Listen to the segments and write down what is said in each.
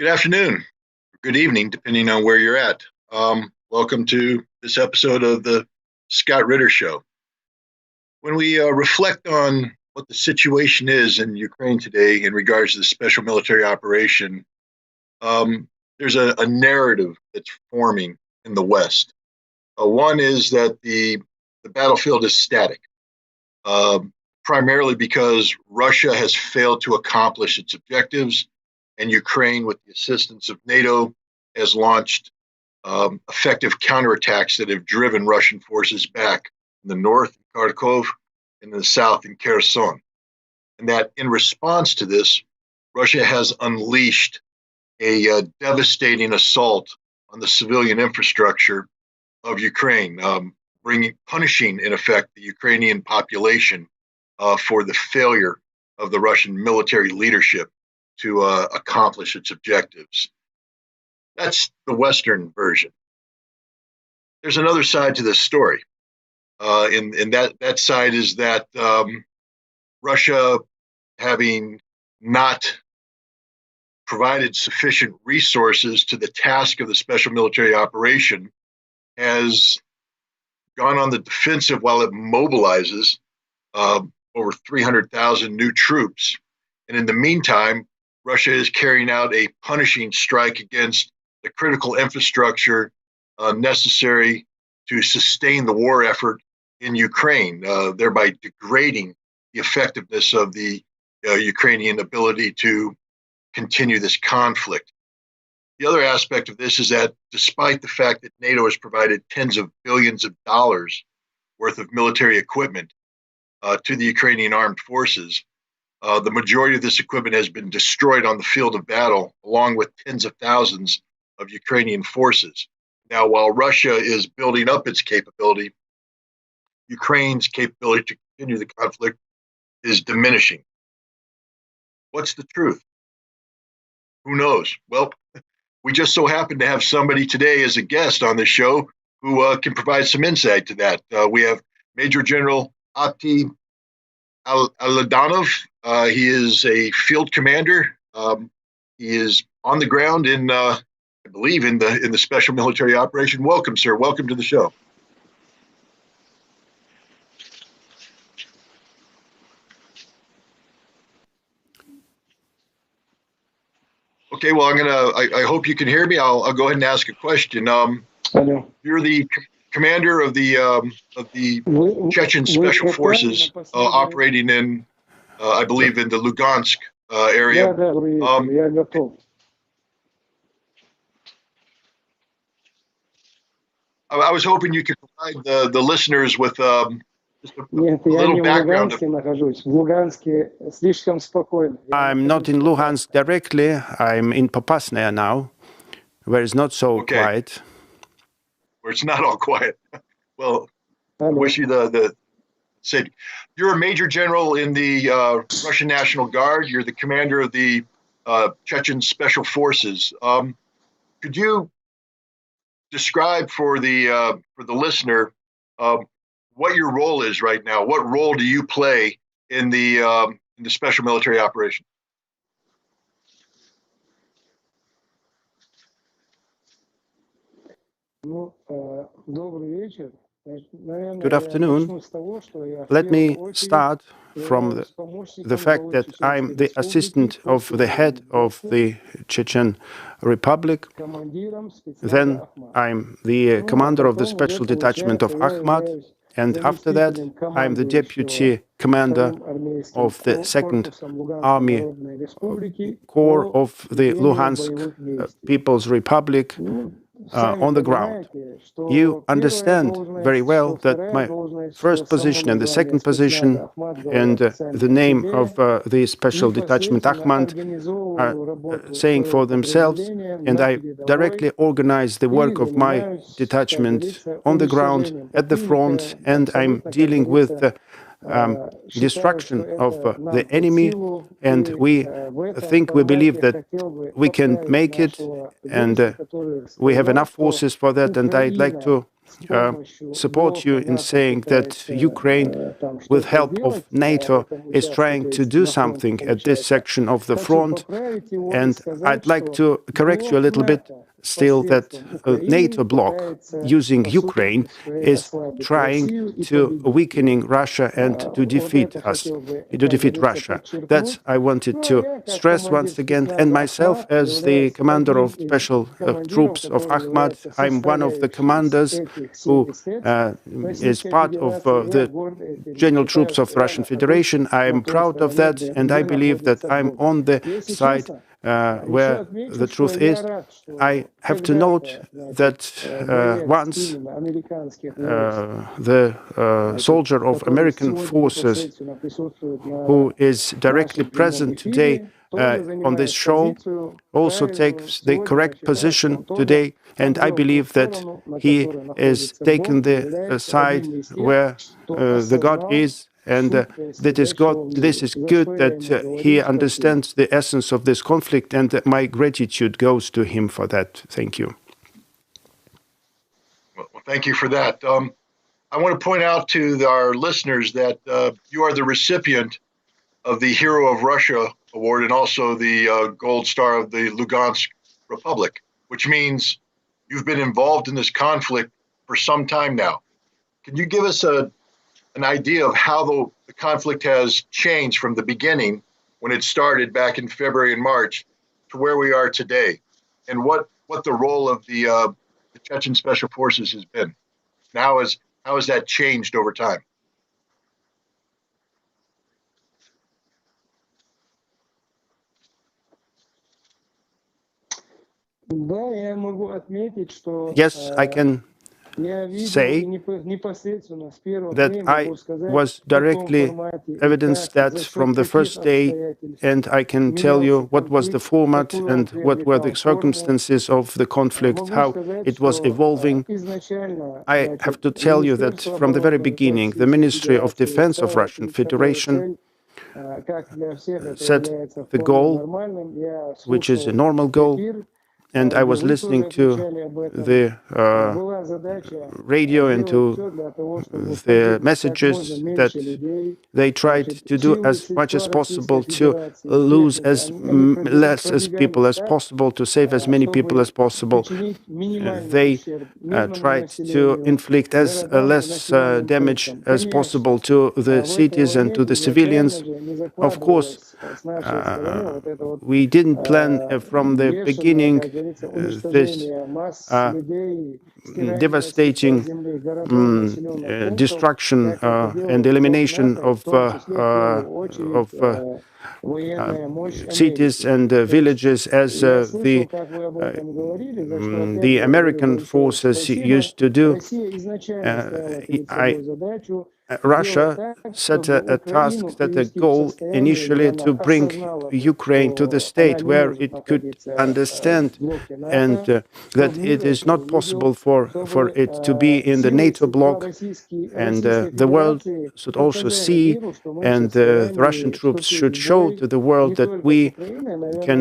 Good afternoon, good evening, depending on where you're at. Welcome to this episode of the Scott Ritter Show. When we reflect on what the situation is in Ukraine today in regards to the special military operation, there's a narrative that's forming in the West. One is that the battlefield is static, primarily because Russia has failed to accomplish its objectives, and Ukraine, with the assistance of NATO, has launched effective counterattacks that have driven Russian forces back in the north, in Kharkov, and in the south, in Kherson. And that in response to this, Russia has unleashed a devastating assault on the civilian infrastructure of Ukraine, punishing, in effect, the Ukrainian population for the failure of the Russian military leadership to accomplish its objectives. That's the Western version. There's another side to this story. And that side is that Russia, having not provided sufficient resources to the task of the special military operation, has gone on the defensive while it mobilizes over 300,000 new troops. And in the meantime, Russia is carrying out a punishing strike against the critical infrastructure necessary to sustain the war effort in Ukraine, thereby degrading the effectiveness of the Ukrainian ability to continue this conflict. The other aspect of this is that despite the fact that NATO has provided tens of billions of dollars worth of military equipment to the Ukrainian armed forces, the majority of this equipment has been destroyed on the field of battle, along with tens of thousands of Ukrainian forces. Now, while Russia is building up its capability, Ukraine's capability to continue the conflict is diminishing. What's the truth? Who knows? Well, we just so happen to have somebody today as a guest on the show who can provide some insight to that. We have Major General Ati Aladanov. He is a field commander. He is on the ground in, I believe, in the special military operation. Welcome, sir. Welcome to the show. Okay, well, I hope you can hear me. I'll go ahead and ask a question. You're the commander of the Chechen Special Forces operating in, I believe, in the Lugansk area. I was hoping you could provide the listeners with just a little background. I'm not in Luhansk directly. I'm in Popasnaya now, where it's not so quiet. Where it's not all quiet. Well, I wish you the safety. You're a major general in the Russian National Guard. You're the commander of the Chechen Special Forces. Could you describe for the listener what your role is right now? What role do you play in the special military operation? Good afternoon. Let me start from the fact that I'm the assistant of the head of the Chechen Republic. Then I'm the commander of the special detachment of Akhmat. And after that, I'm the deputy commander of the 2nd Army Corps of the Luhansk People's Republic on the ground. You understand very well that my first position and the second position and the name of the special detachment Akhmat are saying for themselves, and I directly organize the work of my detachment on the ground at the front, and I'm dealing with the destruction of the enemy, and we believe that we can make it, and we have enough forces for that. And I'd like to support you in saying that Ukraine, with help of NATO, is trying to do something at this section of the front. And I'd like to correct you a little bit still that NATO bloc using Ukraine is trying to weakening Russia and to defeat us, to defeat Russia. That's I wanted to stress once again. And myself, as the commander of special troops of Ahmad, I'm one of the commanders who is part of the general troops of the Russian Federation. I am proud of that, and I believe that I'm on the side where the truth is. I have to note that once the soldier of American forces who is directly present today on this show also takes the correct position today, and I believe that he is taking the side where the God is. And that is God. This is good that he understands the essence of this conflict, and my gratitude goes to him for that. Thank you. Well, thank you for that. I want to point out to our listeners that you are the recipient of the Hero of Russia Award and also the Gold Star of the Lugansk Republic, which means you've been involved in this conflict for some time now. Can you give us an idea of how the conflict has changed from the beginning when it started back in February and March to where we are today, and what the role of the Chechen Special Forces has been? How has that changed over time? Yes, I can say that I was directly evidenced that from the first day, and I can tell you what was the format and what were the circumstances of the conflict, how it was evolving. I have to tell you that from the very beginning, the Ministry of Defense of Russian Federation set the goal, which is a normal goal, and I was listening to the radio and to the messages that they tried to do as much as possible to lose as less as people as possible, to save as many people as possible. They tried to inflict as less damage as possible to the cities and to the civilians. Of course, we didn't plan from the beginning this devastating destruction and elimination of cities and villages as the American forces used to do. Russia set a task, set a goal initially to bring Ukraine to the state where it could understand and that it is not possible for it to be in the NATO bloc, and the world should also see, and the Russian troops should show to the world that we can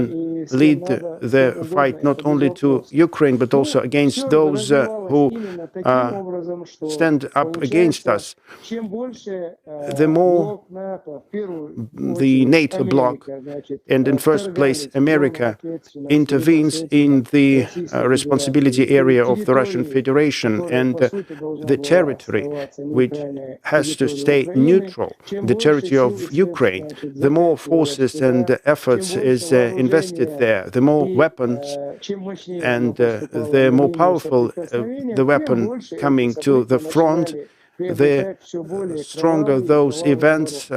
lead the fight not only to Ukraine but also against those who stand up against us. The more the NATO bloc, and in first place America, intervenes in the responsibility area of the Russian Federation and the territory which has to stay neutral, the territory of Ukraine, the more forces and efforts is invested there, the more weapons and the more powerful the weapon coming to the front, the stronger those events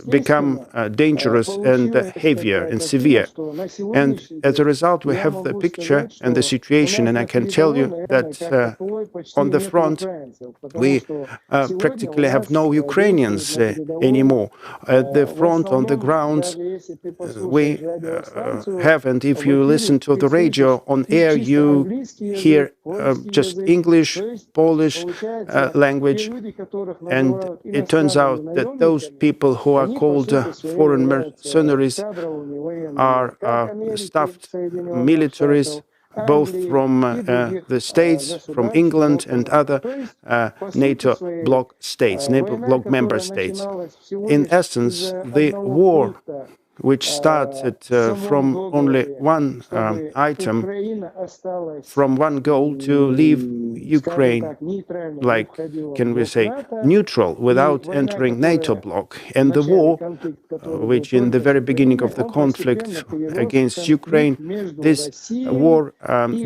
become dangerous and heavier and severe. And as a result, we have the picture and the situation, and I can tell you that on the front, we practically have no Ukrainians anymore. At the front, on the grounds, we have, and if you listen to the radio on air, you hear just English, Polish language, and it turns out that those people who are called foreign mercenaries are staffed militaries both from the states, from England and other NATO bloc states, NATO bloc member states. In essence, the war, which started from only one item, from one goal to leave Ukraine, like, can we say, neutral without entering NATO bloc. And the war, which in the very beginning of the conflict against Ukraine, this war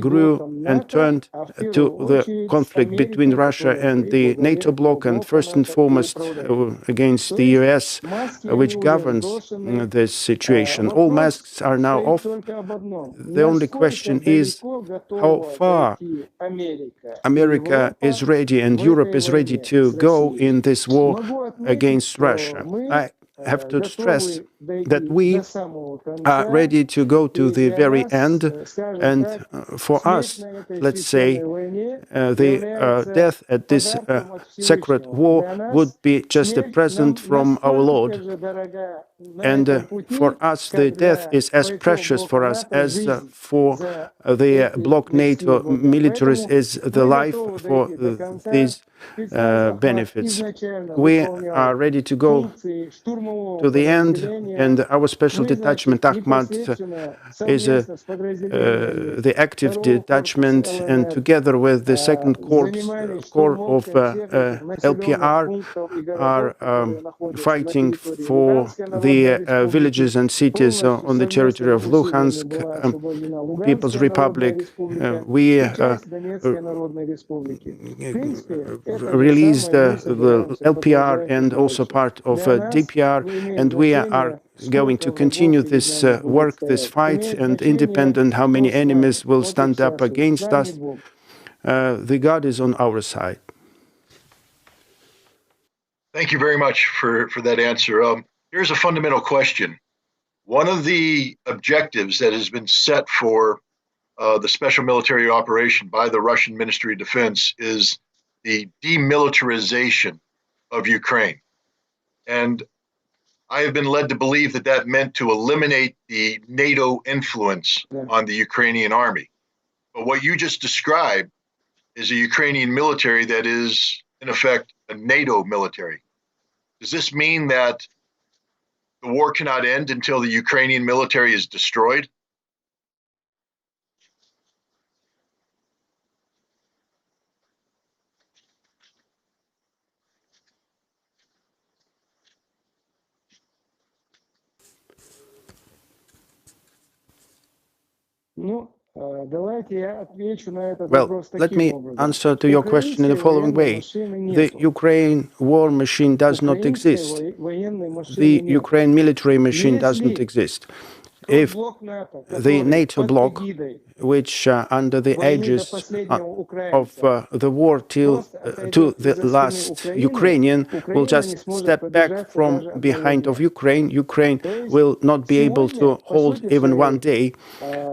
grew and turned to the conflict between Russia and the NATO bloc, and first and foremost against the US, which governs this situation. All masks are now off. The only question is how far America is ready and Europe is ready to go in this war against Russia. I have to stress that we are ready to go to the very end, and for us, let's say, the death at this sacred war would be just a present from our Lord. And for us, the death is as precious for us as for the bloc NATO militaries is the life for these benefits. We are ready to go to the end, and our special detachment, Ahmad, is the active detachment, and together with the second corps of LPR are fighting for the villages and cities on the territory of Luhansk People's Republic. We released the LPR and also part of DPR, and we are going to continue this work, this fight, and independent how many enemies will stand up against us, the God is on our side. Thank you very much for that answer. Here's a fundamental question. One of the objectives that has been set for the special military operation by the Russian Ministry of Defense is the demilitarization of Ukraine. And I have been led to believe that that meant to eliminate the NATO influence on the Ukrainian army. But what you just described is a Ukrainian military that is, in effect, a NATO military. Does this mean that the war cannot end until the Ukrainian military is destroyed? Well, let me answer to your question in the following way. The Ukraine war machine does not exist. The Ukraine military machine doesn't exist. If the NATO bloc, which under the aegis of the war to the last Ukrainian, will just step back from behind of Ukraine, Ukraine will not be able to hold even one day.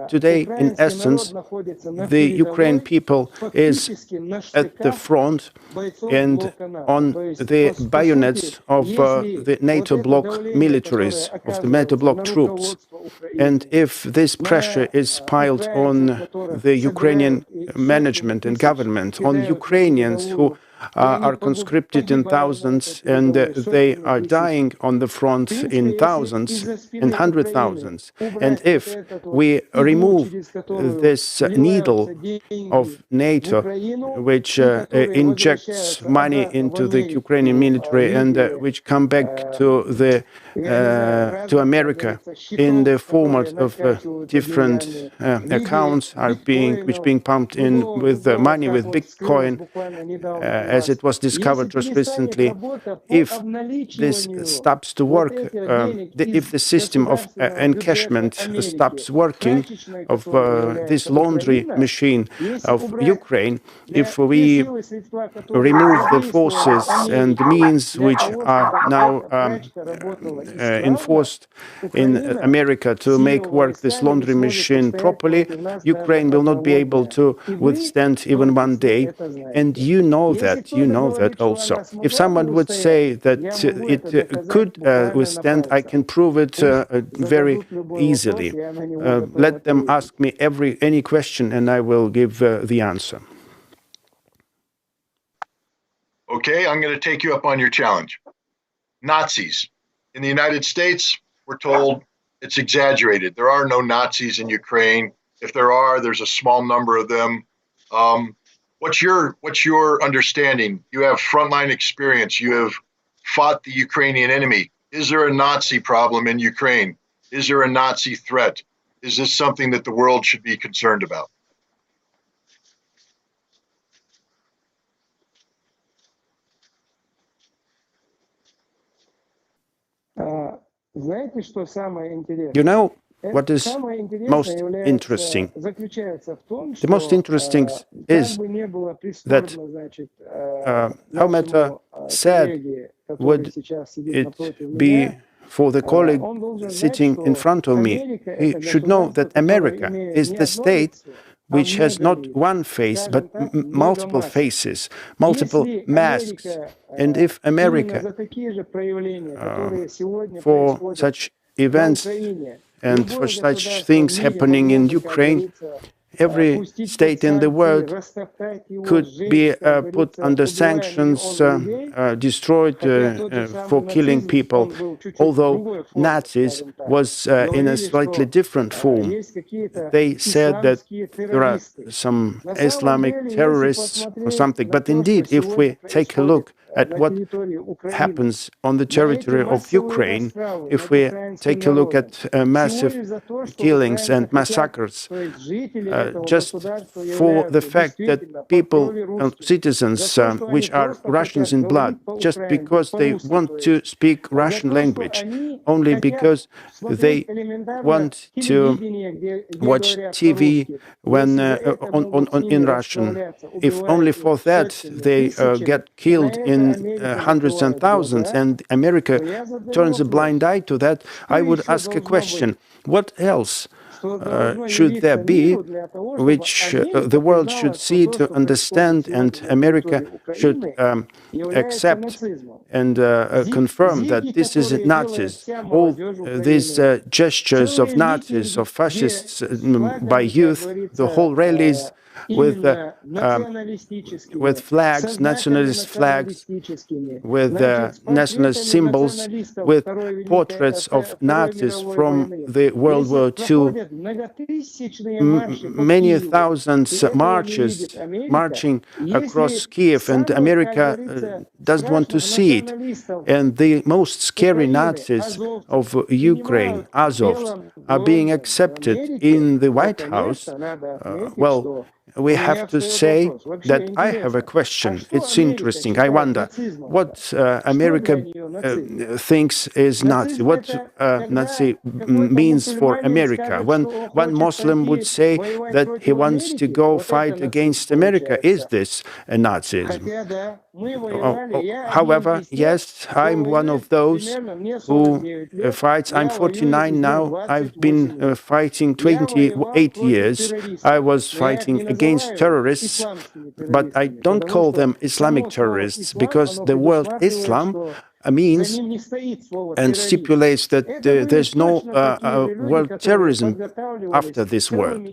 Today, in essence, the Ukraine people is at the front and on the bayonets of the NATO bloc militaries, of the NATO bloc troops. And if this pressure is piled on the Ukrainian management and government, on Ukrainians who are conscripted in thousands, and they are dying on the front in thousands and 100,000s. And if we remove this needle of NATO, which injects money into the Ukrainian military and which come back to the to America in the format of different accounts which being pumped in with money, with Bitcoin, as it was discovered just recently. If this stops to work, if the system of encashment stops working, of this laundry machine of Ukraine, if we remove the forces and means which are now enforced in America to make work this laundry machine properly, Ukraine will not be able to withstand even one day. And you know that also. If someone would say that it could withstand, I can prove it very easily. Let them ask me any question and I will give the answer. Okay, I'm going to take you up on your challenge. Nazis. In the United States, we're told it's exaggerated. There are no Nazis in Ukraine. If there are, there's a small number of them. What's your understanding? You have frontline experience. You have fought the Ukrainian enemy. Is there a Nazi problem in Ukraine? Is there a Nazi threat? Is this something that the world should be concerned about? You know what is most interesting? The most interesting is that no matter sad would it be for the colleague sitting in front of me, he should know that America is the state which has not one face but multiple faces, multiple masks. And if America, for such events and for such things happening in Ukraine, every state in the world could be put under sanctions, destroyed for killing people, although Nazis was in a slightly different form. They said that there are some Islamic terrorists or something, but indeed, if we take a look at what happens on the territory of Ukraine, if we take a look at massive killings and massacres, just for the fact that people, citizens, which are Russians in blood, just because they want to speak Russian language, only because they want to watch TV when in Russian, if only for that they get killed in hundreds and thousands, and America turns a blind eye to that, I would ask a question: what else should there be which the world should see to understand, and America should accept and confirm that this is Nazis? All these gestures of Nazis, of fascists by youth, the whole rallies with flags, nationalist flags, with nationalist symbols, with portraits of Nazis from the World War II. Many thousands marching across Kiev, and America doesn't want to see it. And the most scary Nazis of Ukraine, Azovs, are being accepted in the White House. Well, we have to say that I have a question. It's interesting. I wonder what America thinks is Nazi, what Nazi means for America. When one Muslim would say that he wants to go fight against America, is this a Nazism? However, yes, I'm one of those who fights. I'm 49 now. I've been fighting 28 years. I was fighting against terrorists, but I don't call them Islamic terrorists, because the word Islam means and stipulates that there's no world terrorism after this word.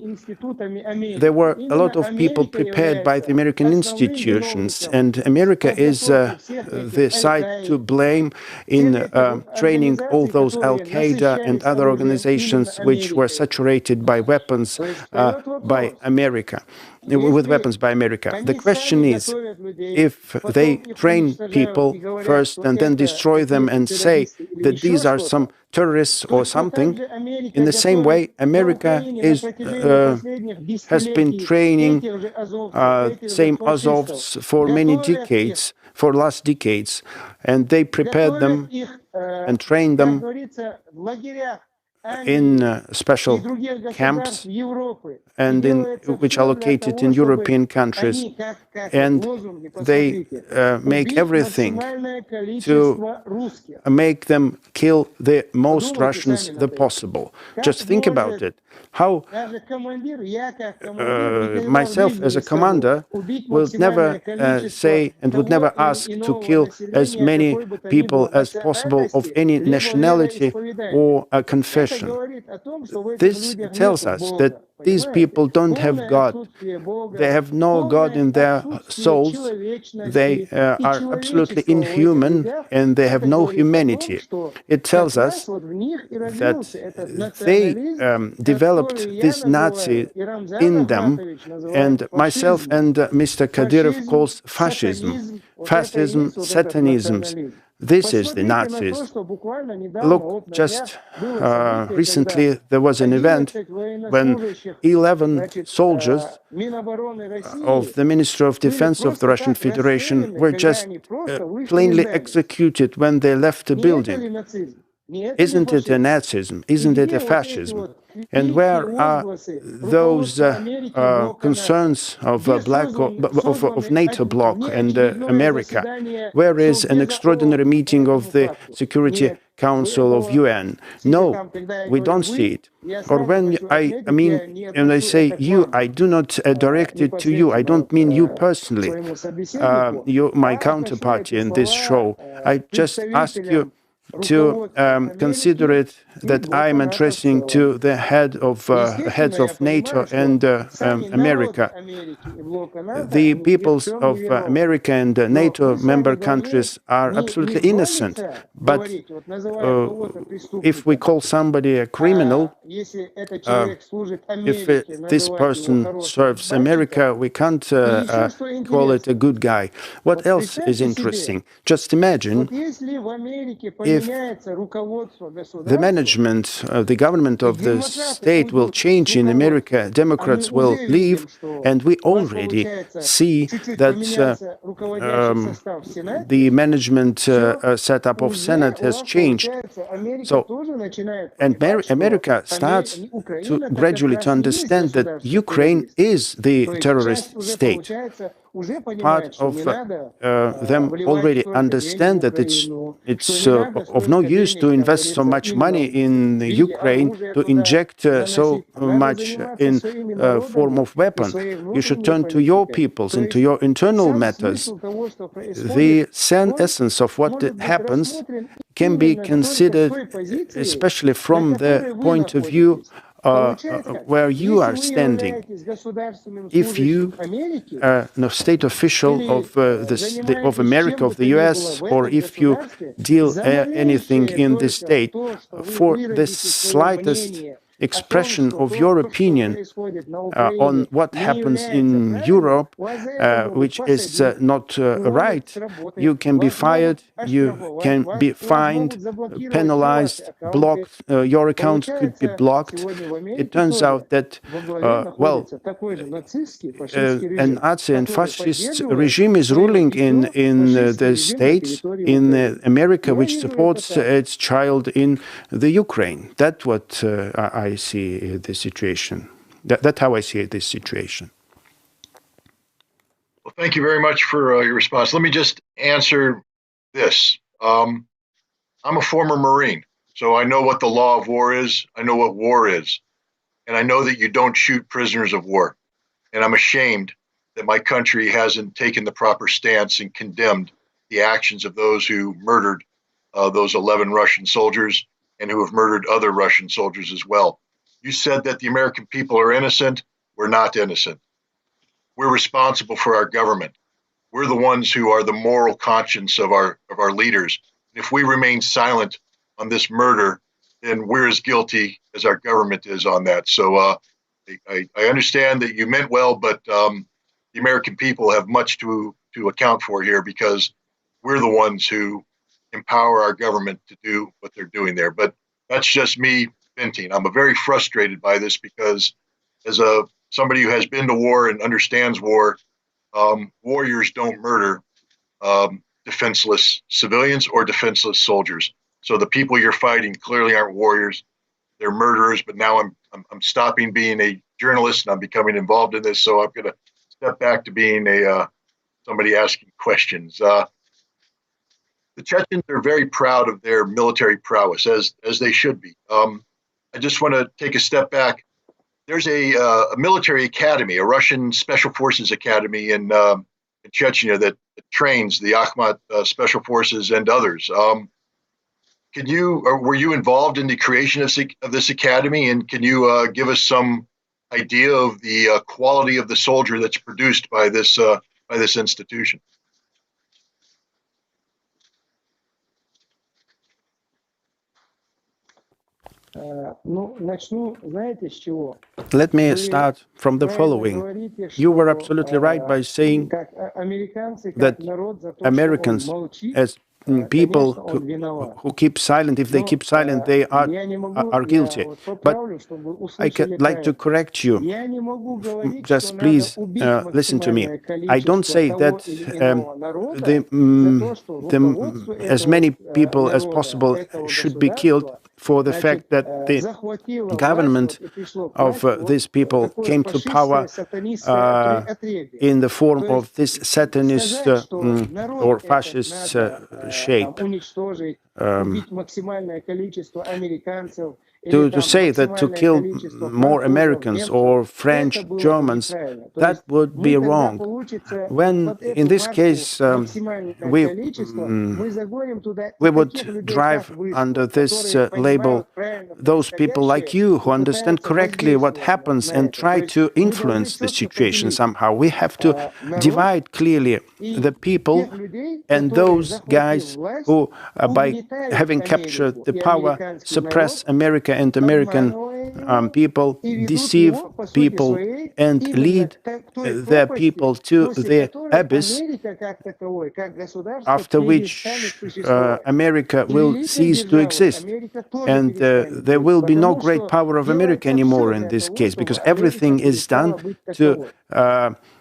There were a lot of people prepared by the American institutions, and America is the side to blame in training all those Al-Qaeda and other organizations which were saturated by weapons by America. With weapons by America. The question is, if they train people first and then destroy them and say that these are some terrorists or something, in the same way, America has been training same Azovs for many decades, for last decades, and they prepared them and trained them in special camps and which are located in European countries, and they make everything to make them kill the most Russians possible. Just think about it. How myself as a commander would never say and would never ask to kill as many people as possible of any nationality or a confession. This tells us that these people don't have God. They have no God in their souls. They are absolutely inhuman and they have no humanity. It tells us that they developed this Nazi in them, and myself and Mr. Kadyrov calls fascism, Satanisms. This is the Nazis. Look, just recently there was an event when 11 soldiers of the Ministry of Defense of the Russian Federation were just plainly executed when they left the building. Isn't it a Nazism? Isn't it a fascism? And where are those concerns of NATO bloc and America? Where is an extraordinary meeting of the Security Council of UN? No, we don't see it. Or when I say you, I do not direct it to you. I don't mean you personally, you, my counterparty in this show. I just ask you to consider it that I am addressing to the heads of NATO and America. The peoples of America and NATO member countries are absolutely innocent. But if we call somebody a criminal, if this person serves America, we can't call it a good guy. What else is interesting? Just imagine if the management, the government of the state will change in America, Democrats will leave, and we already see that the management setup of Senate has changed. So, and America starts to gradually to understand that Ukraine is the terrorist state. Part of them already understand that it's of no use to invest so much money in Ukraine, to inject so much in form of weapon. You should turn to your peoples, into your internal matters. The essence of what happens can be considered, especially from the point of view where you are standing. If you are a state official of America, of the US, or if you deal anything in this state, for the slightest expression of your opinion on what happens in Europe, which is not right, you can be fired, you can be fined, penalized, blocked, your account could be blocked. It turns out that, an Nazi and fascist regime is ruling in the States, in America, which supports its child in the Ukraine. That's what I see the situation. That's how I see this situation. Well, thank you very much for your response. Let me just answer this. I'm a former Marine, so I know what the law of war is. I know what war is. And I know that you don't shoot prisoners of war. And I'm ashamed that my country hasn't taken the proper stance and condemned the actions of those who murdered those 11 Russian soldiers and who have murdered other Russian soldiers as well. You said that the American people are innocent. We're not innocent. We're responsible for our government. We're the ones who are the moral conscience of our leaders. And if we remain silent on this murder, then we're as guilty as our government is on that. So I understand that you meant well, but the American people have much to account for here, because we're the ones who empower our government to do what they're doing there. But that's just me venting. I'm very frustrated by this, because as somebody who has been to war and understands war, warriors don't murder defenseless civilians or defenseless soldiers. So the people you're fighting clearly aren't warriors. they're murderers. But now I'm stopping being a journalist and I'm becoming involved in this. So I'm going to step back to being somebody asking questions. The Chechens are very proud of their military prowess, as they should be. I just want to take a step back. There's a military academy, a Russian Special Forces Academy in Chechnya that trains the Akhmat Special Forces and others. Were you involved in the creation of this academy, and can you give us some idea of the quality of the soldier that's produced by this institution? Let me start from the following. You were absolutely right by saying that Americans, as people who keep silent, if they keep silent, they are guilty. But I'd like to correct you. Just please listen to me. I don't say that as many people as possible should be killed for the fact that the government of these people came to power in the form of this Satanist or fascist shape. To say that to kill more Americans or French, Germans, that would be wrong. When, in this case, we would drive under this label those people like you who understand correctly what happens and try to influence the situation somehow. We have to divide clearly the people and those guys who, by having captured the power, suppress America and American people, deceive people, and lead their people to the abyss, after which America will cease to exist. And there will be no great power of America anymore in this case, because everything is done to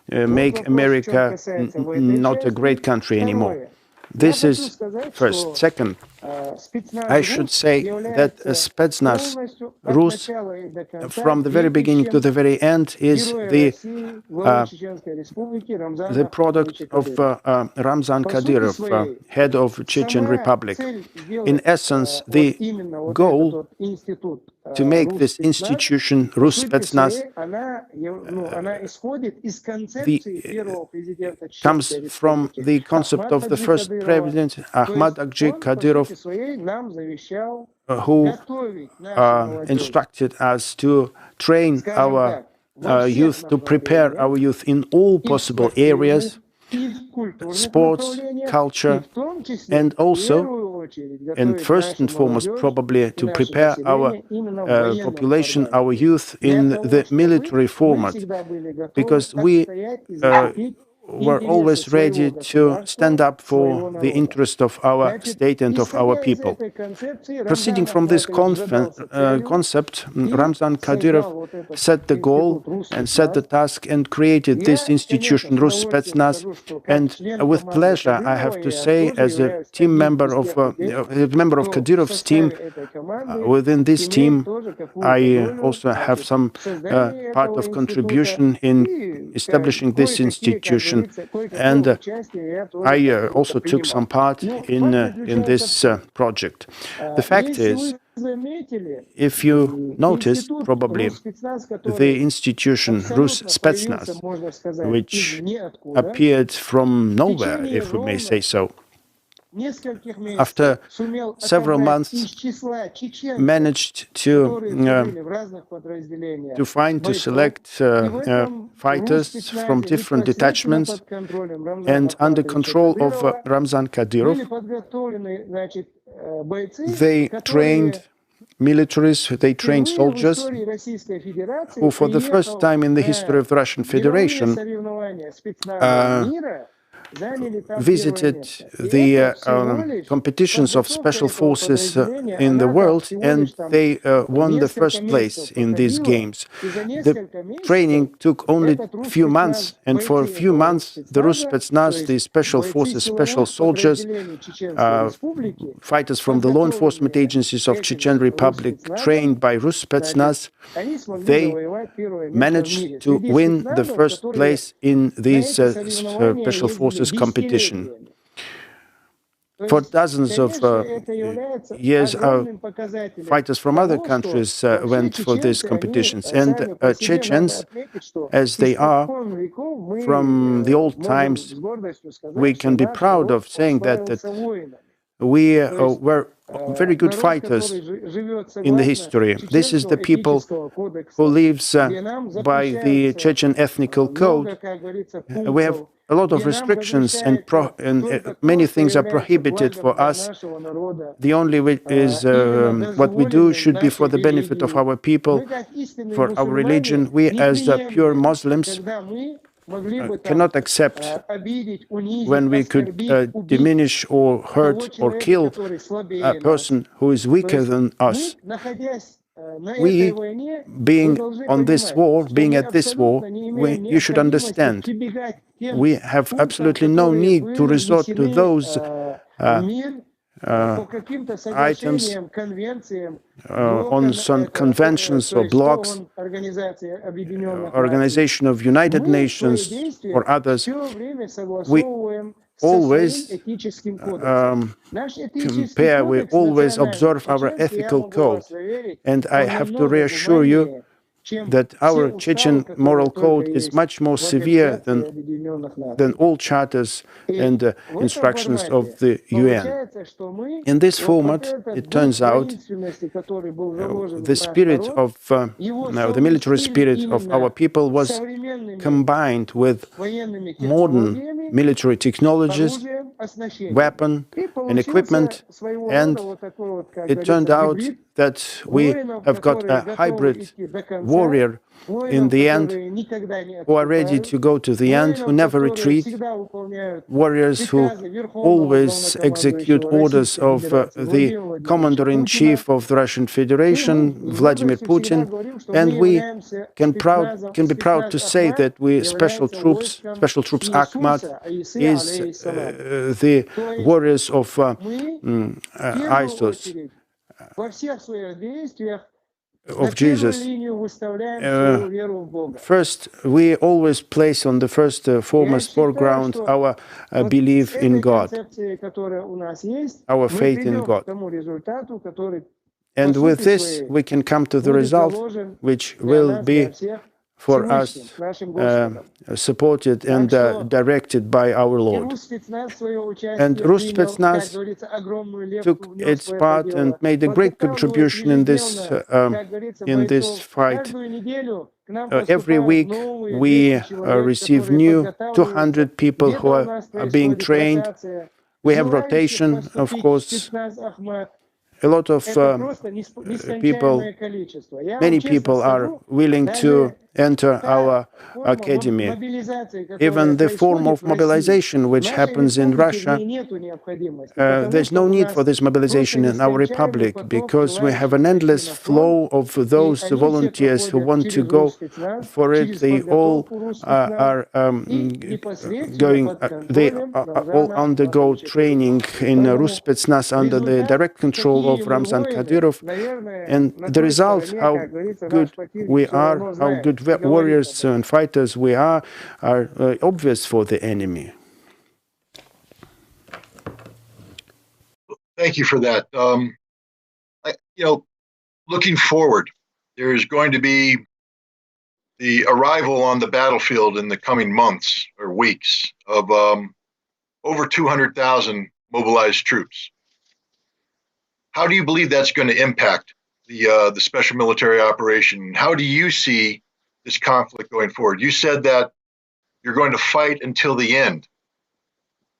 make America not a great country anymore. This is first. Second, I should say that Spetsnaz, Rus, from the very beginning to the very end, is the product of Ramzan Kadyrov, head of Chechen Republic. In essence, the goal to make this institution, Rus Spetsnaz, comes from the concept of the first president, Ahmad Kadyrov, who instructed us to train our youth, to prepare our youth in all possible areas, sports, culture, and also, and first and foremost, probably to prepare our population, our youth, in the military format, because we were always ready to stand up for the interest of our state and of our people. Proceeding from this concept, Ramzan Kadyrov set the goal and set the task and created this institution, Rus Spetsnaz. And with pleasure, I have to say, as a team member of Kadyrov's team, within this team, I also have some part of contribution in establishing this institution. And I also took some part in this project. The fact is, if you noticed, probably, the institution Rus Spetsnaz, which appeared from nowhere, if we may say so, after several months, managed to select fighters from different detachments, and under control of Ramzan Kadyrov, they trained militaries, they trained soldiers who, for the first time in the history of the Russian Federation, visited the competitions of special forces in the world, and they won the first place in these games. The training took only a few months, and for a few months the Rus Spetsnaz, the special forces, special soldiers, fighters from the law enforcement agencies of Chechen Republic, trained by Rus Spetsnaz, they managed to win the first place in these special forces competition. For dozens of years, fighters from other countries went for these competitions, and Chechens, as they are, from the old times, we can be proud of saying that we were very good fighters in the history. This is the people who lives by the Chechen ethnical code. We have a lot of restrictions, and many things are prohibited for us. The only way is what we do should be for the benefit of our people, for our religion. We, as pure Muslims, cannot accept when we could diminish or hurt or kill a person who is weaker than us. We, being on this war, being at this war, you should understand, we have absolutely no need to resort to those items on some conventions or blocks, Organization of United Nations or others. We always compare, we always observe our ethical code. And I have to reassure you that our Chechen moral code is much more severe than all charters and instructions of the UN. In this format, it turns out, the spirit of the military spirit of our people was combined with modern military technologies, weapon and equipment, and it turned out that we have got a hybrid warrior in the end, who are ready to go to the end, who never retreat, warriors who always execute orders of the Commander-in-Chief of the Russian Federation, Vladimir Putin, and we can be proud to say that we Special Troops Akhmat is the warriors of ISIS, of Jesus. First, we always place on the first foremost foreground our belief in God, our faith in God. And with this, we can come to the result, which will be for us supported and directed by our Lord. And Rus Spetsnaz took its part and made a great contribution in this fight. Every week we receive new 200 people who are being trained. We have rotation, of course. A lot of people, many people are willing to enter our academy. Even the form of mobilization which happens in Russia, there's no need for this mobilization in our republic, because we have an endless flow of those volunteers who want to go for it. They all are they all undergo training in Rus Spetsnaz under the direct control of Ramzan Kadyrov, and the result, how good we are, how good warriors and fighters we are obvious for the enemy. Thank you for that. Looking forward, there is going to be the arrival on the battlefield in the coming months or weeks of over 200,000 mobilized troops. How do you believe that's going to impact the special military operation? How do you see this conflict going forward? You said that you're going to fight until the end.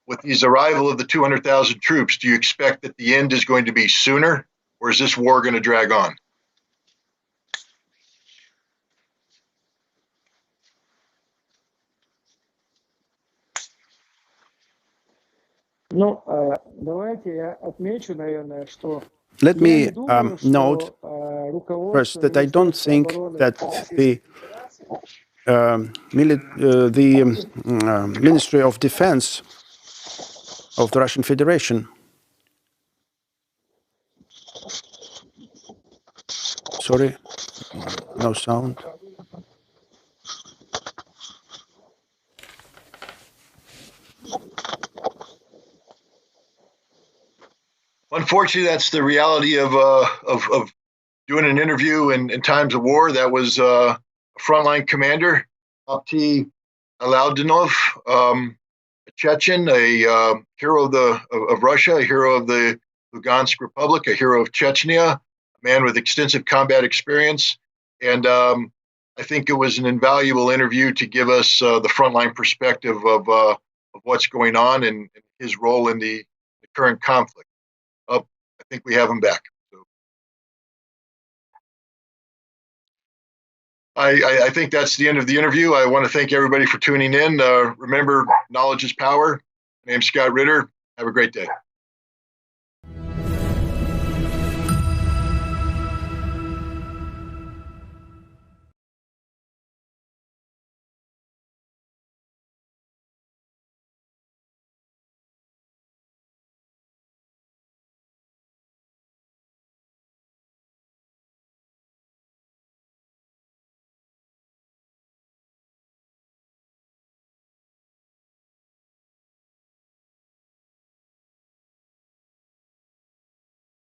With this arrival of the 200,000 troops, do you expect that the end is going to be sooner, or is this war going to drag on? Let me note first that I don't think that the Ministry of Defense of the Russian Federation, sorry, no sound. Unfortunately, that's the reality of doing an interview in times of war. That was a frontline commander, Opti Alaudinov, a Chechen, a hero of Russia, a hero of the Lugansk Republic, a hero of Chechnya, a man with extensive combat experience. And I think it was an invaluable interview to give us the frontline perspective of what's going on and his role in the current conflict. I think we have him back. So I think that's the end of the interview. I want to thank everybody for tuning in. Remember, knowledge is power. My name's Scott Ritter. Have a great day.